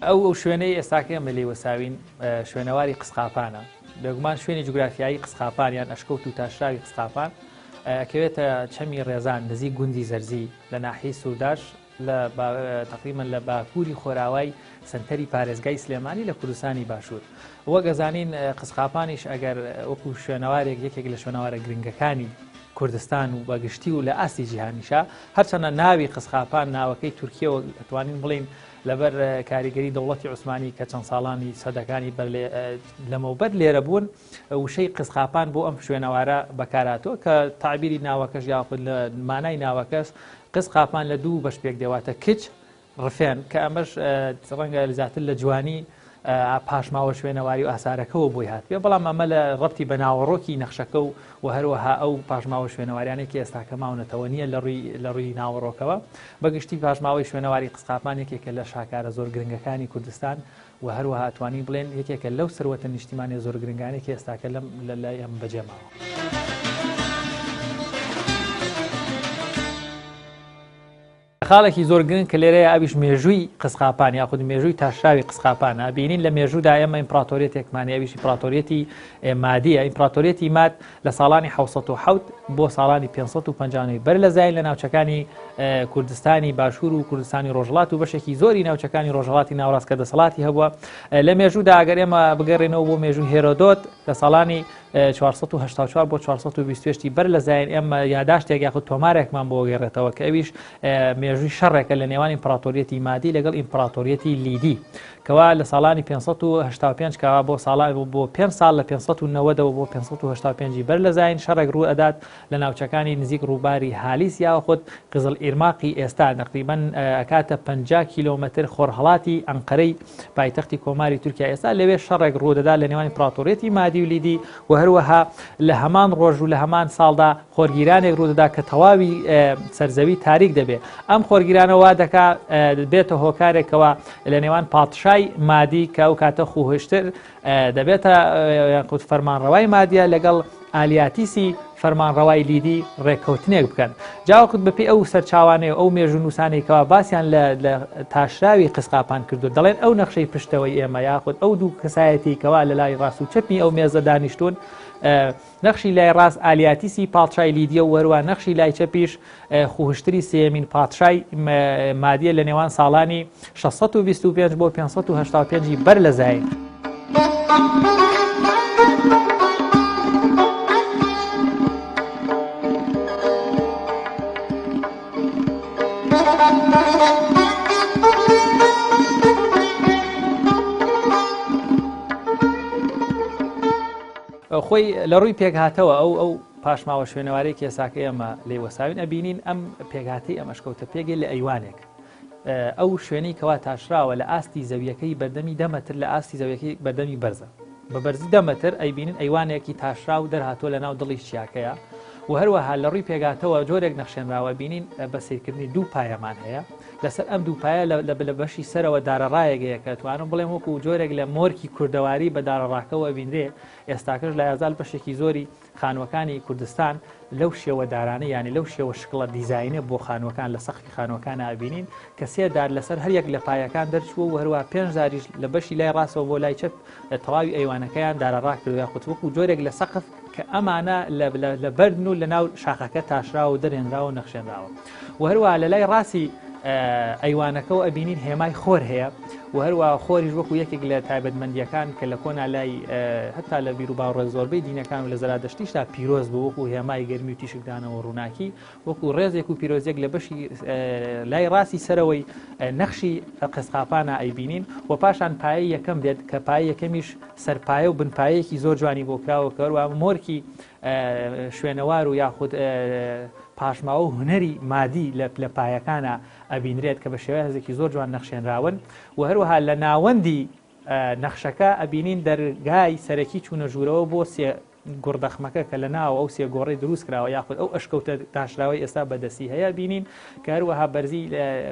ئەو شوێنەی ئێستاکە ئەمە لێ وەساوین شوێنەواری قسقاپانە بێگومان شوێنی جوگرافیایی قسقاپانیان ئەشکەوت و تاشراوی قسقاپان کەوێتە چەمی ڕێزان نزیک گوندی زەرزی لە ناحیەی سووداش لە تقریبا لە باکووری خۆراوای سنتەری پارێزگای سلێمانی لە کوردستانی باشوور. وە گەزانین قسقاپانیش ئەگەر وەکو شوێنەوارێک یەکێک لە شوێنەوارە گرنگەکانی کوردستان و بەگشتی و لە ئاستی جیهانیشا هەرچەنە ناوی قسقاپان ناوەکەی تورکیەوە ئەتوانین بڵین لەبەر کاریگەری دەوڵەتی عوسمانی کە چەند ساڵانی سەدەکانی لەمەوبەر لێرە بوون وشەی قسقاپان بۆ ئەم شوێنەوارە بەکاراتەوە کە تعبیری ناوەکەش یاخود لە مانای ناوەکەس قسقاپان لە دوو بەش پێک دێواتە کچ ڕفێن کە ئەمەش ڕەنگە زیاتر لە جوانی پاشماوە شوێنەواری و ئاسارەکەەوە بۆی هاتبێ بەڵام ئەمە لە ڕەتی بە ناوەڕۆکی نەخشەکە و هەروەها ئەو پاشماوە شوێنەوارانێکی ئێستاکە ماونەتەوە نییە لە ڕووی ناوەڕۆکەوە بەگشتی پاشماوەی شوێنەواری قسقاپان یەکێکە لە شاکارە زۆر گرنگەکانی کوردستان و هەروەها ئەتوانی بڵێن یەکێکە لەو سەروەتە نیشتیمانی زۆر گرنگانێکی ئێستاکە لە لای ئەم بەجێماوە. خاڵێکی زۆر گرنگ کە لێرەیە ئەویش مێژووی قسقاپان یاخود مێژووی تاشراوی قسقاپانە بینین لە مێژوودا ئێمە ئیمپراتۆریەتێکمانی ئەویش ئیمپراتۆریەتی مادیە ئیمپراتۆریەتی ماد لە ساڵانی 1970 بۆ ساڵانی 550 بەر لە زای لە ناوچەکانی کوردستانی باشوور و کوردستانی ڕۆژهەڵات و بەشێکی زۆری ناوچەکانی ڕۆژهەڵاتی ناوڕاستکە دەسەڵاتی هەبووە لە مێژوودا ئەگەر ئێمە بگەڕێنەوە بۆ مێژووی هێرۆدۆت لە ساڵانی 484 بۆ 428 بەر لە زایین ئێمە یاداشتێک یاخود تۆمارێکمان بۆ گەڕێتەوە کە ئەویش مێژووی شەڕێکە لە نێوان ئیمپراتۆریەتی مادی لەگەڵ ئیمپراتۆریەتی لیدی کەوا لە ساڵانی 585 کەوا بۆ ساڵان بۆ 5 ساڵ لە 590 بۆ 585 بەر لە زاین شەڕێک ڕوو ئەدات لە ناوچەکانی نزیک ڕووباری هالیس یاخود قزل ئیرماقی ئێستا تقریباً ئەکاتە 50 کیلۆمەتر خۆرهەڵاتی ئەنقەرەی پایتەختی کۆماری تورکیا ئێستا لەوێ شەڕێک ڕوودەدا لە نێوان ئیمپراتۆریەتی مادی و لیدی و هەروەها لە هەمان ڕۆژ و لە هەمان ساڵدا خۆرگیرانێک ڕوودەدا کە تەواوی سەرزەوی تاریک دەبێت ئەم خۆرگیرانەوە دەکا بێتە هۆکارێکەوە لە نێوان پادشای مادی کە ئەو کاتە خوهشتر دەبێتە یاخود فەرمانڕەوای مادیە لەگەڵ ئالیاتیسی فەرمانڕەوای لیدی ڕێککەوتنێک بکەن جاوەکوت بەپی ئەو سەرچاوانەیە ئەو مێژوو نووسانێکەوە باسییان لە تاشراوی قسقاپان کردو دەڵێن ئەو نەخشەی پشتەوەی ئێمە یاخود ئەو دوو کەسایەتیکەوە لە لای ڕاست و چەپی ئەو مێزە دانیشتون نەخشی لای ڕاست ئالیاتیسی پادشای لیدیە و وەروە نەخشی لای چەپیش خوهشتری سێمین پادشای مادیە لە نێوان ساڵانی 625 بۆ 585 بەر لە زاین. خۆی لە ڕووی پێکهاتەوە ئەو پاشماوە شوێنەوارەی کێساکە ئێمە لێ وەساوین ئەبینین ئەم پێکهاتی ئەمەشکەوتە پێگەی لە ئەیوانێک ئەو شوێنەی کەوا تاشراوە لە ئاستی زەویەکەی بەردەمی 10 مەتر لە ئاستی زەویەکەی بەردەمی بەرزە بە بەرزی 10 مەتر ئەیبینن ئەیوانێکی تاشرا و دەرهاتۆ لە ناو دڵی چیاکەیە و هەروەها لە ڕووی پێگاتەوە جۆرێک نەخشێنراوە بینین بە سیرکردنی دوو پایەمان هەیە لەسەر ئەم دوو پایە لە بەشی سەرەوە دارەڕایەکەیە کە توانم بڵێم وەکو جۆرێک لە مۆرکی کوردەواری بە دارەڕاکەوە بینرێ ئێستاکەش لە یازال بەشێکی زۆری خانوەکانی کوردستان لەو شێوە دارانە یانی لەو شێوە شکڵە دیزاینە بۆ خانوەکان لە سەقفی خانوەکان ئابینین کە سێ دار لەسەر هەر یەک لە پایەکان دەرچووە و هەروە 5 زاریش لە بەشی لای ڕاستەوە بۆ لای چەپ تەواوی ئەیوانەکەیان دارەڕا کردو یاخود وەکو جۆرێک لە سەقف کە ئەمانە لە بەردن و لە ناو شاخەکە تاشراوە و دەرهێنراوە و نەخشێنراوە و هەروە لە لای ڕاستی ئەیوانەکەەوە ئەبینین هێمای خۆر هەیە و هەروە خۆریش وەکو یەکێک لە تایبەتمەندیەکان کە لە کۆنا لای هەتا لە بیر و باوەڕێ زۆربەی دینەکان و لە زەرادەشتیشدا پیرۆز بوو وەکو هێمای گەرمی و تیشکدانەوە ڕووناکی وەکو ڕێزێک و پیرۆزێک لە بەشی لای ڕاستی سەرەوەی نەخشی قسقاپانە ئەیبینین و پاشان پایە یەکەم دێت کە پایە یەکەمیش سەرپایە و بنپایەکی زۆر جوانی بۆ کراوە کەوە مۆرکی شوێنەوار و یاخود پاشماوە و هونەری مادی لە پایەکانە ئەبینرێت کە بە شێوەیەکی زۆر جوان نەخشێنراون و هەروەها لە ناوەندی نەخشەکە ئەبینین دەرگای سەرەکی چوونە ژوورەوە بۆ سێ گوڕدەخمەکە کە لە ناو ئەو سێ گۆڕی دروست کراوە یاخود ئەو ئەشکەوتە تاشراوی ئێستا بەدەستی هەیە بینین کە هەروەها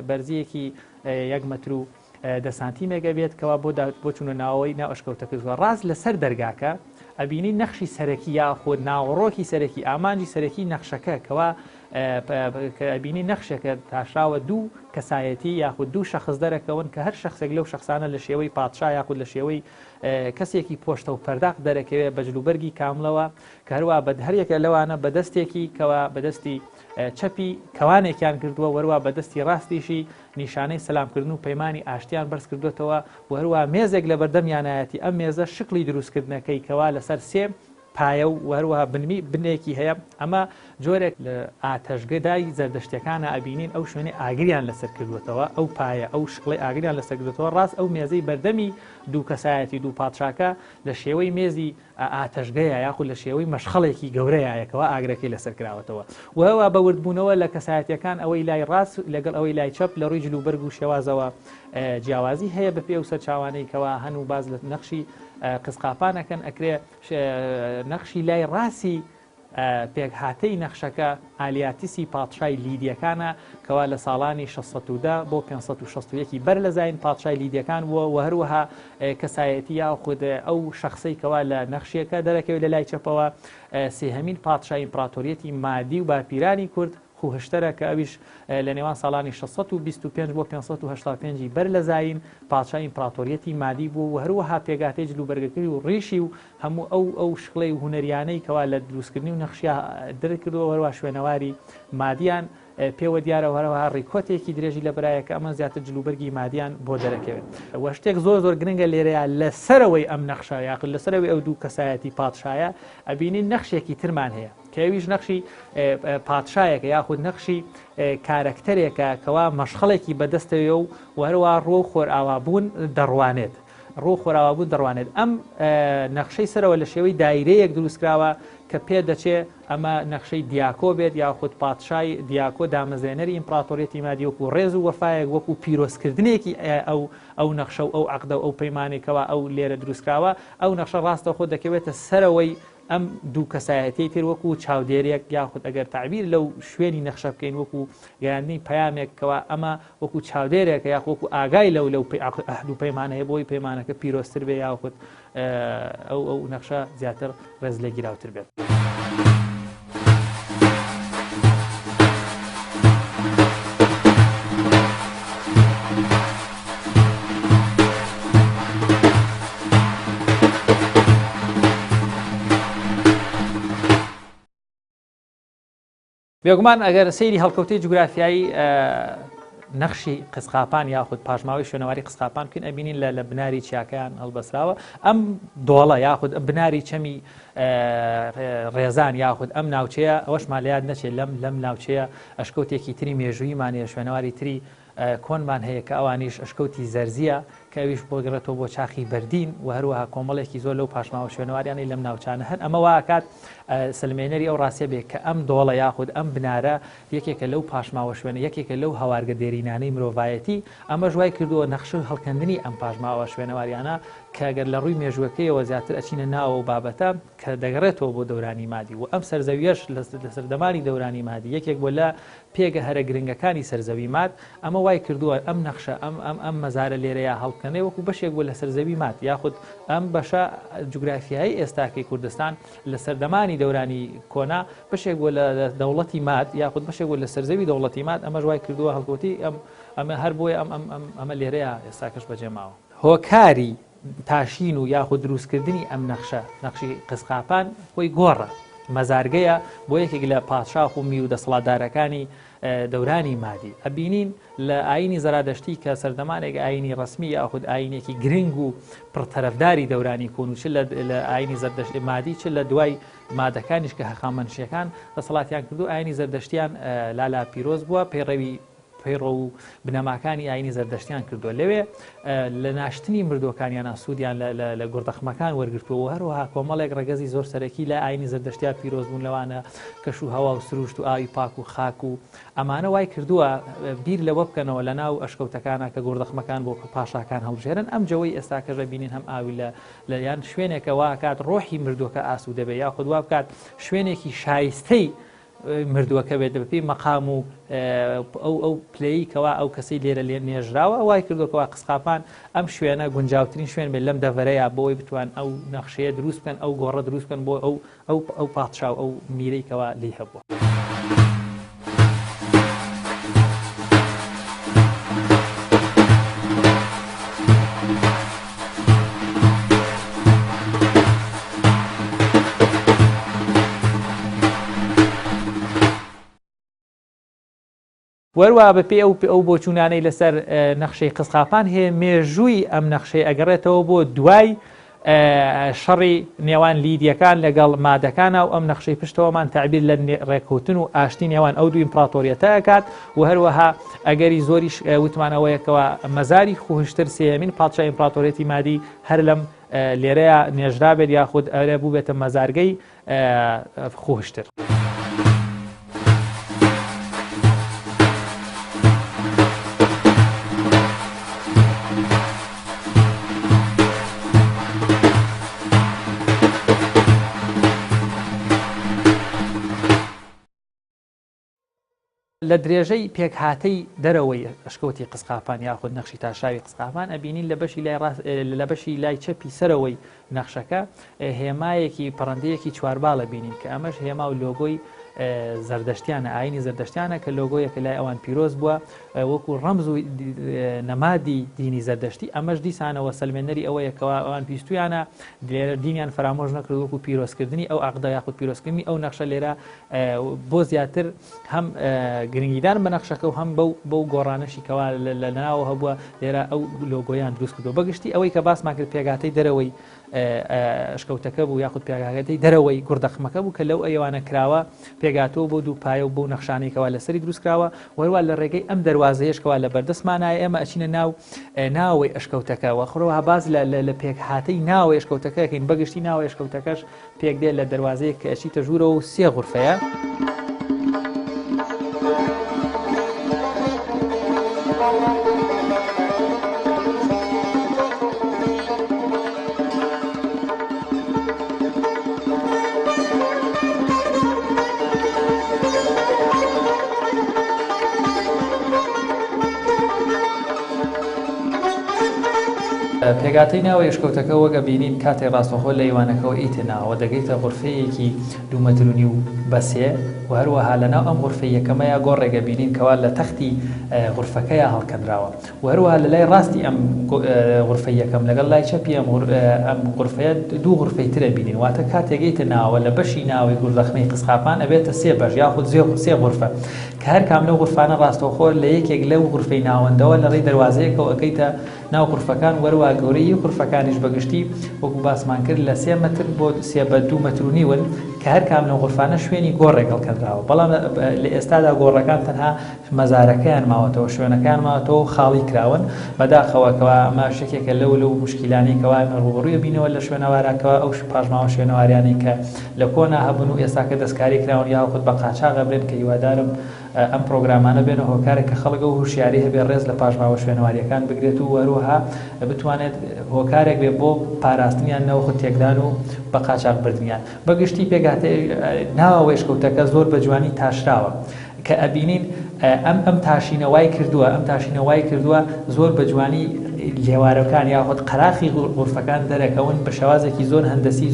بەرزیەکی 1 مەتر و 10 سانتیمێکە بێت کەوا بۆ چوونە ناوەوەی ناو ئەشکەوتەکە ڕاست لەسەر دەرگاکە ئەبینی نەخشی سەرەکی یاخود ناوەڕۆکی سەرەکی ئامانجی سەرەکی نەخشەکە کەوا کە بینی نەخشێکە تاشراوە دوو کەسایەتی یاخود دوو شەخص دەرەکەون کە هەر شخصێک لەو شخصانە لە شێوەی پادشا یاخود لە شێوەی کەسێکی پۆشتە و پەرداق دەرەکەوێت بە جلوبەرگی کاملەوە کە هەروە بە هەرێکە لەوانە بەدەستێکی کەوا بەدەستی چەپی کەوانێکیان کردووە وەروە بەدەستی ڕاستیشی نیشانەی سەلامکردن و پەیمانی ئاشتیان بەرز کردوێتەوە و هەروە مێزێک لە بەردەمیانایەتی ئەم مێزە شکلی دروستکردنەکەی کەوا لەسەر سێ پایە و وەروەها بنێکی هەیە ئەمە جۆرێک لە ئاتەشگەدای زەردەشتەکانە ئەبینین ئەو شوێنێ ئاگریان لەسەر کردوێتەوە ئەو پایە ئەو شقڵی ئاگریان لەسەر کردوێتەوە ڕاست ئەو مێزەی بەردەمی دوو کەسایەتی دوو پادشاکە لە شێوەی مێزی ئاتەشگەیە یاخود لە شێوەی مەشخەڵێکی گەورەیەکەوە ئاگرەکەی لەسەر کراوەتەوە وەوە بەوردبوونەوە لە کەسایەتیەکان ئەوەی لای ڕاست لەگەڵ ئەوەی لای چەپ لە ڕووی جلوبەرگ و شێوازەوە جیاوازی هەیە بە پێ و سەرچاوانەیەکەوە هەنوو باز لە نەخشی قسقاپانەکەن ئەکرێ نەخشی لای ڕاستی پێکهاتەی نەخشەکە ئالیاتیسی پادشای لیدیەکانە کەوا لە ساڵانی 1610 بۆ 561 بەر لە زاین پادشای لیدیەکان و هەروەها کەسایەتی یاخود ئەو شخصەی کەوا لە نەخشیەکە دەرەکەوێت لە لای چەپەوە سێهەمین پادشای ئیمپراتۆریەتی مادی و باپیرانی کورد خوهشتەرە کە ئەویش لە نێوان ساڵانی 625 بۆ 585 بەر لە زاین پادشای ئیمپراتۆریەتی مادی بوو و هەروەها پێگاتەی جلوبەرگەکەی و ڕیشی و هەموو ئەو شقڵەی و هونەریانەی کەوا لە دروستکردنی و نەخشیا دەرکردەوە هەروە شوێنەواری مادیان پێوە دیارە هەروەها ڕێکۆتێکی درێژی لە برایەکە ئەمە زیاتر جلوبەرگی مادیان بۆ دەرەکەوێت وە شتێک زۆر گرنگە لێرەیە لەسەرەوەی ئەم نەخشە یاخود لەسەرەوەی ئەو دوو کەسایەتی پادشایە ئەبینین نەخشێکی ترمان هەیە کەویش نەخشی پادشایەکە یاخود نەخشی کارکتەرێکە کەوا مەشخەڵێکی بەدەستەوێ و هەروە ڕۆ خۆر ئاوابوون دەڕوانێت ڕۆ خۆراوابوون دەڕوانێت ئەم نەخشەی سەرەوە لە شێوەی دایرەیەک دروستکراوە کە پێ دەچێت ئەمە نەخشەی دیاکۆ بێت یاخود پادشای دیاکۆ دامەزێنەری ئیمپراتۆریەتی مادی وەکو ڕێز و وەفایەک وەکو پیرۆزکردنێکی ئەو نەخشە و ئەو عەقدە و ئەو پەیمانێکەوە ئەو لێرە دروستکراوە ئەو نەخشە ڕاستە خۆ دەکەوێتە سەرەوەی ئەم دوو کەسایەتی تر وەکو چاودێرێک یاخود ئەگەر تعبیر لەو شوێنی نەخشە بکەین وەکو گەیاندنی پەیامێکەوە ئەمە وەکو چاودێرێکە یاخ وەکو ئاگای لەو ئەهد و پەیمانەیە بۆی پەیمانەکە پیرۆستر بێ یاخود ئەو نەخشە زیاتر ڕێز لێ گیراوتر بێت. بێگومان ئەگەر سەیری هەڵکەوتەی جوگرافیایی نەخشی قسقاپان یاخود پاشماوەی شوێنەواری قسقاپان بکەین ئەبینین لە بناری چیاکەیان هەڵبەسراوە ئەم دۆڵە یاخود بناری چەمی ڕێزان یاخود ئەم ناوچەیە ئەوەشمان لەیاد نەچێت لەم ناوچەیە ئەشکەوتێکی تری مێژوویمانەیە شوێنەواری تری کۆنمان هەیە کە ئەوانیش ئەشکەوتی زەرزیە کە ئەویش بۆگەڕێتەوە بۆ چاخی بەردین و هەروەها کۆمەڵێکی زۆر لەو پاشماوە شوێنەواریانەی لەم ناوچانە هەن ئەمە واکات سلمێنەری ئەو ڕاستیە بێت کە ئەم دۆڵە یاخود ئەم بنارە یەکێکە لەو پاشماوە شوێنە یەکێکە لەو هەوارگە دێرینانەی مرۆڤایەتی ئەمە ژوای کردووە نەخشە هەڵکەندنی ئەم پاشماوە شوێنەواریانە کە گەر لە ڕووی مێژوەکەیەوە زیاتر ئەچینە ناوە و بابەتە کە دەگەڕێتەوە بۆ دەورانی مادی و ئەم سەرزەویەش لە سەردەمانی دەورانی مادی یەکێک بۆ لە پێگە هەرە گرنگەکانی سەرزەوی ماد ئەمە وای کردووە ئەم نەخشە ئەم مەزارە لێرەیە هەڵکەنێ وەکو بەشێک بۆ لە سەرزەوی ماد یاخود ئەم بەشە جوگرافیایی ئێستاکەی کوردستان لە سەردەمانی دەورانی کۆنا بەشێک بۆ لە دەوڵەتی ماد یاخود بەشێک بۆ لە سەرزەوی دەوڵەتی ماد ئەمە ژوای کردووە هەڵکەوتی ئەمە هەر بۆیە ئەمە لێرەیە ئێستاکەش بەجێماوە هۆکاری تاشین و یاخود دروستکردنی ئەم نەخشی قسقاپان خۆی گۆڕە مەزارگەیە بۆ یەکێک لە پادشا و می و دەسەڵاتدارەکانی دەورانی مادی ئەبینین لە ئاینی زەرادەشتی کە سەردەمانێک ئاینی ڕسمی یاخود ئاینێکی گرنگ و پڕتەرەفداری دەورانی کۆن و چ لە ئاینی زەردەشتی مادی چ لە دوای مادەکانیش کە هەخامەنشیەکان دەسەڵاتیان کردو ئاینی زەردەشتیان لالا پیرۆز بووە پەیڕۆ و بنەماکانی ئاینی زەردەشتیان کردووە لەوێ لە ناشتنی مردوەکانیان ئاسوودیان لە گوردەخمەکان وەرگرتووە هەروەها کۆمەڵێک ڕێگەزی زۆر سەرەکی لە ئاینی زەردەشتیا پیرۆز بوون لەوانە کەش و هەوا و سروشت و ئاوی پاک و خاک و ئەمانە وای کردووە بیر لەوە بکەنەوە لە ناو ئەشکەوتەکانە کە گوردەخمەکان بۆ پاشاکان هەڵبژێرن ئەم جەوەی ئێستاکەژە بینین هەم ئاوی لە یان شوێنێکە واکات ڕۆحی مردووەکە ئاسوودە بێ یاخود وا بکات شوێنێکی شایستەی مردووەکە بێت بەپی مەقام و ئەو پلەیکەوە ئەو کەسی لێرە لێ نێژراوە وای کردوکەوە قسقاپان ئەم شوێنە گونجاوترین شوێن بێت لەم دەڤەرەیە بۆی بتوان ئەو نەخشەیە دروست بکەن ئەو گۆڕە دروست بکەن بۆ ئەو پادشا و ئەو میرەیکەوە لی هەبووە. وەروە بەپێ ئەو بۆچوونانەی لەسەر نەخشەی قسقاپان هەیە مێژووی ئەم نەخشەی ئەگەڕێتەوە بۆ دوای شەڕی نێوان لیدیەکان لەگەڵ مادەکانە و ئەم نەخشەی پشتەوەمان تعبیر لە ڕێککەوتن و ئاشتی نێوان ئەو دوو ئیمپراتۆریەتە ئەکات و هەروەها ئەگەری زۆریش وتمانەوەیەکەوە مەزاری خوهشتر سێمین پادشای ئیمپراتۆریەتی مادی هەر لەم لێرەیە نێژرا بێت یاخود ئەرە بوو بێتە مەزارگەی خوهشتر. لە درێژەی پێکهاتەی دەرەوەی ئەشکەوتی قسقاپان یاخود نەخشی تاشاوی قسقاپان ئەبینین لە بەشی لای چەپی سەرەوەی نەخشەکە هێمایەکی پەڕەندەیەکی چوارباڵە بینین کە ئەمەش هێما و لۆگۆی زەردەشتیانە ئاینی زەردەشتیانە کە لۆگۆیەکە لای ئەوان پیرۆز بووە وەکو ڕەمز و نەمادی دینی زەردەشتی ئەمەش دیسانەوە سەلمێنەری ئەوەیەکەوە ئەوان پیستویانە لێرە دینیان فرامۆژ نەکرد وەکو پیرۆزکردنی ئەو عەقدە یاخود پیرۆزکردنی ئەو نەخشە لێرە بۆ زیاتر هەم گرنگیدان بە نەخشەکە و هەم بەو گۆڕانەشی کەوا لە ناوە هەبووە لێرە ئەو لۆگۆیان دروست کردو بەگشتی ئەوەی کە باسمان کرد پێگاتەی دەرەوەی ئەشکەوتەکە بوو یاخود پێگاتەی دەرەوەی گوردەخمەکە بوو کە لەو ئەوانە کراوە پێگاتەوە بۆ دوو پایە و بۆ نەخشانێکەوە لەسەری دروستکراوە وەروە لە ڕێگەی ئەم دەواازەیەشکەوە لە بەردەستمانایە ئێمە ئەچینە ناوەی ئەشکەوتەکە و خڕەوە باز لە پێکهاتەی ناوەی ئەشکەوتەکەکەین بەگشتی ناوەی ئەشکەوتەکەش پێک دێت لە دەواازەیە کە ئەچیتە ژوورەوە و 3 غورفەیە. پێگاتەی ناوەی ئەشکەوتەکە وەگە بینین کاتێ ڕاستەخۆ لە ئەیوانەکەەوە ئیتناوە دەگەیتە غورفەیەکی 2 مەترونی و بەسێ و هەروەها لەناو ئەم غورفەی یەکەمەیە گۆڕێگە بینین کەوا لە تەختی غورفەکەیە هەڵکەندراوە و هەروەها لە لای ڕاستی ئەم غورفەی یەکەم لەگەڵ لای چەپی ئەم غورفەیە 2 غورفەی ترە بینین واتە کاتێگەیتە ناوە لە بەشی ناوی گوردەخمەی قسقاپان ئەبێتە 3 بەش یاخود 3 غورفە کە هەر کام لەو غورفانە ڕاستەوخۆ لە یەکێک لەو غورفەی ناوەندەوە لە ڕێی دەواازەیەکەوە ئەەکەیتە ناو غورفەکان وەروە گەورەی غورفەکانیش بەگشتی وەکو باسمان کرد لە 3 مەتر بۆ 3 بە 2 مەترونی ون کە هەر کام لەو غورفانە شوێنی گۆڕێک هەڵکەندراوە بەڵام لە ئێستادا گۆڕەکان تەنها مەزارەکەیان ماوەتەوە شوێنەکان ماوەتەوە خاڵی کراون بەداخەوەکەوە ئەمە شتێکێکە لەو مشکیلانەی کەوا ڕوبڕوویە بینەوە لە شوێنەوارەکەەوە ئەو پاژماوە شوێنەوارانەی کە لە کۆنا هەبوون و ئێستاکە دەستکاری کراون یاخود بە قاچاغ ئەبرێن کە هیوادارم ئەم پرۆگرامانە بێنە هۆکارێک کە خەڵک و هوشیاری هەبێ ڕێز لە پاژماوە شوێنەواریەکان بگرێت و وەروەها بتوانێت هۆکارێک بێ بۆ پاراستنیان نەوەخت تێکدان و بە قاچاق بردنیان بەگشتی پێگاتەی ناوەوەی ئەشکەوتەکە زۆر بە جوانی تاشراوە کە ئەبینین ئەم تاشینەوای کردووە زۆر بە جوانی لێوارەکان یاخود قەراخی غورفەکان دەرەکەون بە شێوازێکی زۆر هەندەسی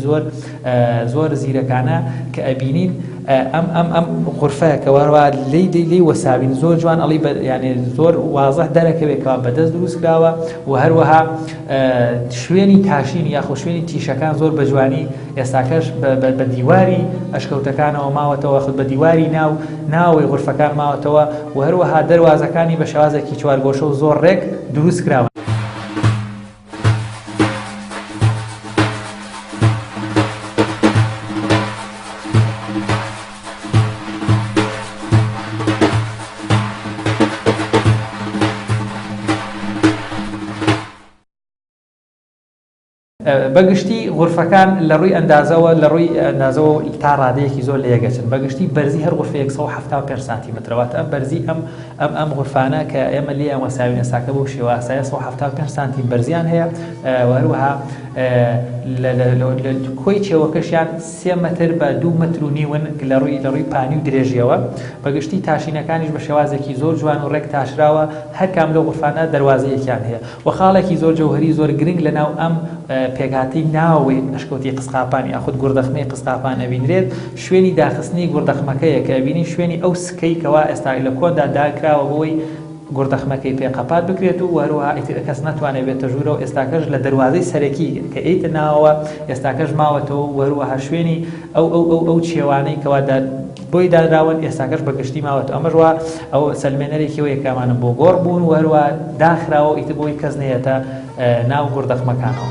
زۆر زیرەکانە کە ئەبینین ئەم غورفەیە کە وەروە لی وەساوین زۆر جوان ئەڵی یعنی زۆر وازەح دەرەکەوێتەوە بەدەست دروستکراوە و هەروەها شوێنی تاشینی یاخۆ شوێنی تیشەکان زۆر بە جوانی ئێستاکەش بە دیواری ئەشکەوتەکانەوە ماوەتەوە خود بە دیواری ناوەی غورفەکان ماوەتەوە و هەروەها دەروازەکانی بە شێوازێکی چوارگۆشە و زۆر ڕێک دروستکراوە. بەگشتی غورفەکان لە ڕووی ئەندازەوە تا ڕادەیەکی زۆر لە یەکەچن بەگشتی بەرزی هەر غورفە 175 سانتیمەترەوەتە ئەم بەرزی ئەم غورفانە کە ئێمە لێ ئەمە ساوینە ساکە بۆ شێواسایە 175 سانتیم بەرزیان هەیە وەروەها کۆی چێوەکەشیان 3 مەتر بە 2 مەتر و نیون لە ڕووی پانی و درێژیەوە بەگشتی تاشینەکانیش بە شێوازێکی زۆر جوان و ڕێک تاشراوە هەر کام لەو غورفانە دەروازەیەکیان هەیە و خاڵێکی زۆر جەوهری زۆر گرنگ لەناو ئەم پێگاتی ناوەی ئەشکەوتی قسقاپانی یاخود گوردەخمەی قسقاپان ئەبینرێت شوێنی داخستنی گوردەخمەکەیە کە ئەبینی شوێنی ئەو سکەی کەوا ئێستا لە کۆندا داکراوە بۆی گوردەخمەکەی پێقەپات بکرێت و وەروەها کەس ناتوانێت بێتە ژوورە و ئێستاکەش لە دەروازەی سەرەکی کە ئیتە ناوەوە ئێستاکەش ماوەتەوە وەروەها شوێنی ئەو چێوانەی کەوا بۆی دادراون ئێستاکەش بەگشتی ماوەت ئەمەژوە ئەو سەلمێنەرێکیەوە یەکامانە بۆ گۆڕ بوون و هەروە داخراوە ئیتر بۆی کەس نەیەتە ناو گوردەخمەکانەوە.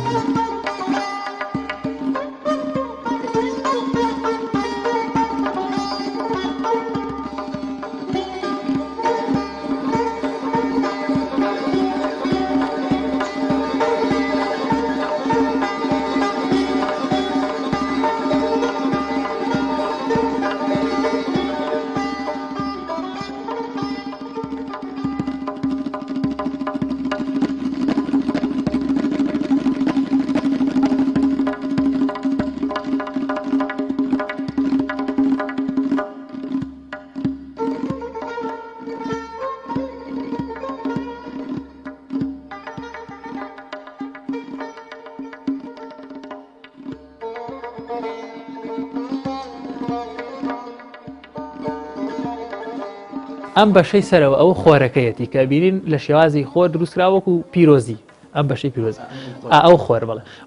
ئەم بەشەی سەرەوە ئەو خۆرەکەیەتی کە بینین لە شێوازی خۆر دروستکراوەکو پیرۆزی ئەم بەشەی پیرۆزی ئەو خۆر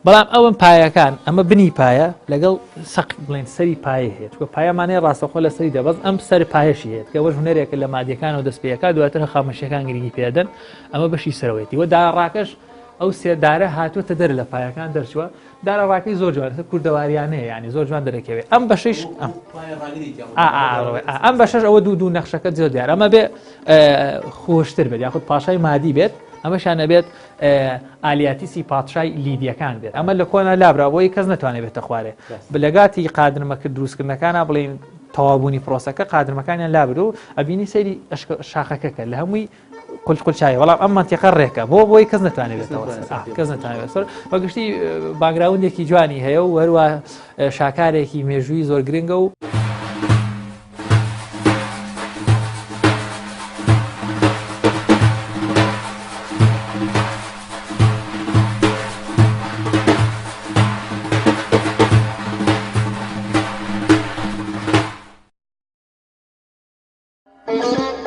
بەڵام ئەوم پایەکان ئەمە بنی پایە لەگەڵ سەق بڵێن سەری پایە هەیە چکە پایەمانەیە ڕاستەخۆ لە سەری دەبەست ئەم سەر پایەشی هەیە کە وەژ هونەرێکە لە مادیەکانەوە دەستپێیەکە دواتر خامەشیەکان گرنگی پێدەن ئەمە بەشی سەرەوەیەتی وە داڕاکەش ئەو سێدارە هاتووەتە دەر لە پایەکان دەرچووە دارەڕاکەی زۆر جوانە کوردەواریانەیە ینی زۆر جوان دەرەکەوێت ئەم بەشەیش ئەم بەشەش ئەوە دوو نەخشەکە زۆر دیار ئەمە بێ خۆشتر بێت یاخود پاشای مادی بێت ئەمەشانە بێت ئالیاتیسی پادشای لیدیەکان بێت ئەمە لە کۆنا لابراوەی کەس ناتوانێت بێتە خوارێ لەگاتی قادرمەکرد دروستکردنەکانە بڵین تەوابوونی پرۆسەکە قادرمەکانیان لابرو ئەبینی سەیری شاخەکەکە لە هەمووی قولچای وەڵام ئەم منتیقە ڕێکە بۆی کەس نتوانێت کەس نتوانێت بەگشتی باگراوندێکی جوانی هەیە و هەروە شاکارێکی مێژووی زۆر گرنگە و Thank you.